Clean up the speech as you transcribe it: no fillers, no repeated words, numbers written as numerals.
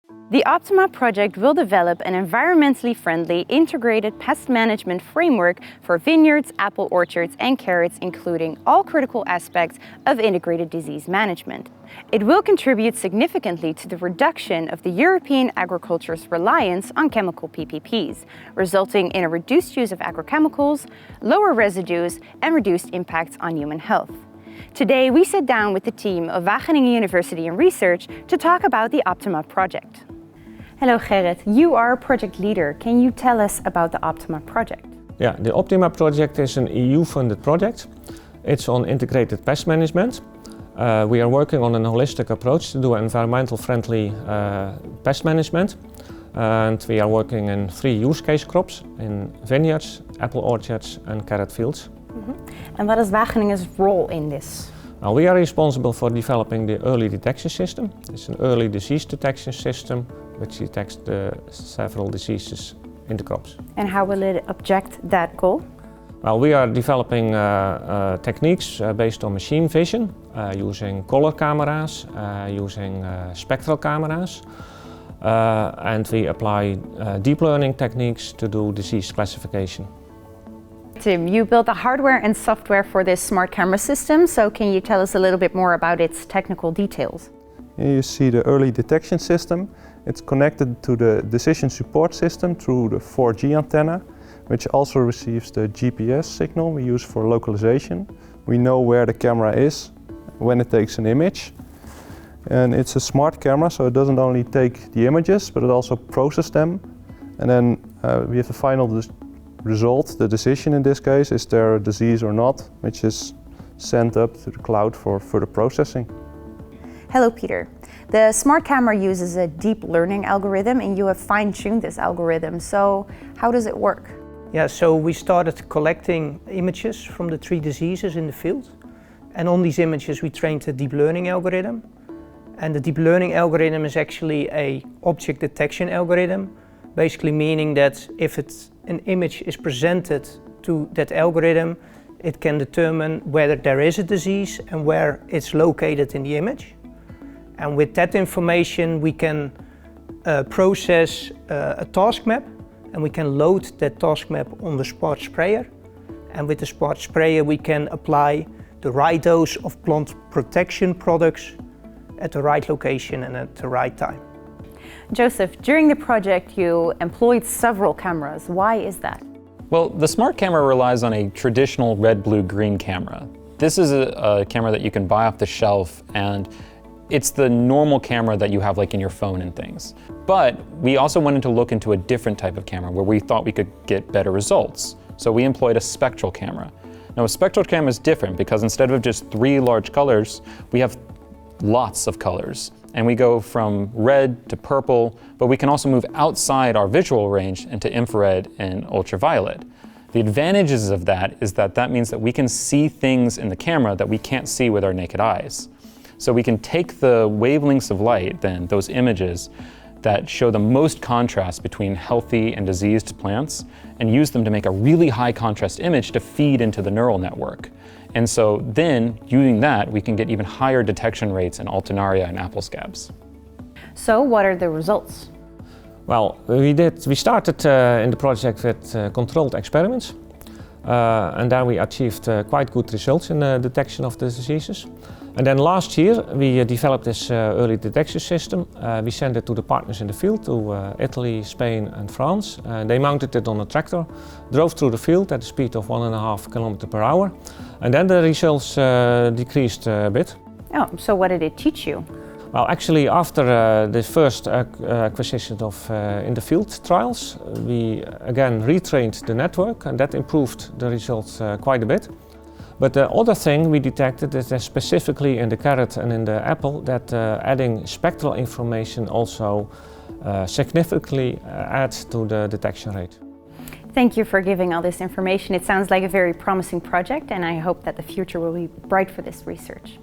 The OPTIMA project will develop an environmentally friendly integrated pest management framework for vineyards, apple orchards and carrots, including all critical aspects of integrated disease management. It will contribute significantly to the reduction of the European agriculture's reliance on chemical PPPs, resulting in a reduced use of agrochemicals, lower residues and reduced impacts on human health. Today we sit down with the team of Wageningen University and Research to talk about the OPTIMA project. Hello Gerrit, you are a project leader. Can you tell us about the OPTIMA project? Yeah, the OPTIMA project is an EU-funded project. It's on integrated pest management. We are working on a holistic approach to do environmental friendly pest management. And we are working in 3 use case crops, in vineyards, apple orchards and carrot fields. And what is Wageningen's role in this? Now, we are responsible for developing the early detection system. It's an early disease detection system which detects the several diseases in the crops. And how will it object that goal? Well, we are developing techniques based on machine vision, using color cameras, using spectral cameras, and we apply deep learning techniques to do disease classification. Tim, you built the hardware and software for this smart camera system, so can you tell us a little bit more about its technical details? Here you see the early detection system. It's connected to the decision support system through the 4G antenna, which also receives the GPS signal we use for localization. We know where the camera is when it takes an image. And it's a smart camera, so it doesn't only take the images, but it also processes them. And then we have the final result, the decision in this case, is there a disease or not, which is sent up to the cloud for further processing. Hello Peter. The smart camera uses a deep learning algorithm and you have fine-tuned this algorithm. So how does it work? Yeah, so we started collecting images from the 3 diseases in the field. And on these images we trained a deep learning algorithm. And the deep learning algorithm is actually an object detection algorithm, basically meaning that if an image is presented to that algorithm, it can determine whether there is a disease and where it's located in the image. And with that information we can process a task map, and we can load that task map on the smart sprayer. And with the smart sprayer we can apply the right dose of plant protection products at the right location and at the right time. Joseph, during the project you employed several cameras. Why is that? Well, the smart camera relies on a traditional red, blue, green camera. This is a camera that you can buy off the shelf, and it's the normal camera that you have like in your phone and things. But we also wanted to look into a different type of camera where we thought we could get better results. So we employed a spectral camera. Now a spectral camera is different because instead of just 3 large colors, we have lots of colors. And we go from red to purple, but we can also move outside our visual range into infrared and ultraviolet. The advantages of that is that means that we can see things in the camera that we can't see with our naked eyes. So we can take the wavelengths of light, then those images that show the most contrast between healthy and diseased plants, and use them to make a really high contrast image to feed into the neural network. And so then, using that, we can get even higher detection rates in Alternaria and apple scabs. So what are the results? Well, we started in the project with controlled experiments. And then we achieved quite good results in the detection of the diseases. And then last year we developed this early detection system. We sent it to the partners in the field, to Italy, Spain and France. They mounted it on a tractor, drove through the field at a speed of 1.5 kilometers per hour. And then the results decreased a bit. Oh, so what did it teach you? Well, actually, after the first acquisition of in the field trials, we again retrained the network, and that improved the results quite a bit. But the other thing we detected is that specifically in the carrot and in the apple, that adding spectral information also significantly adds to the detection rate. Thank you for giving all this information. It sounds like a very promising project, and I hope that the future will be bright for this research.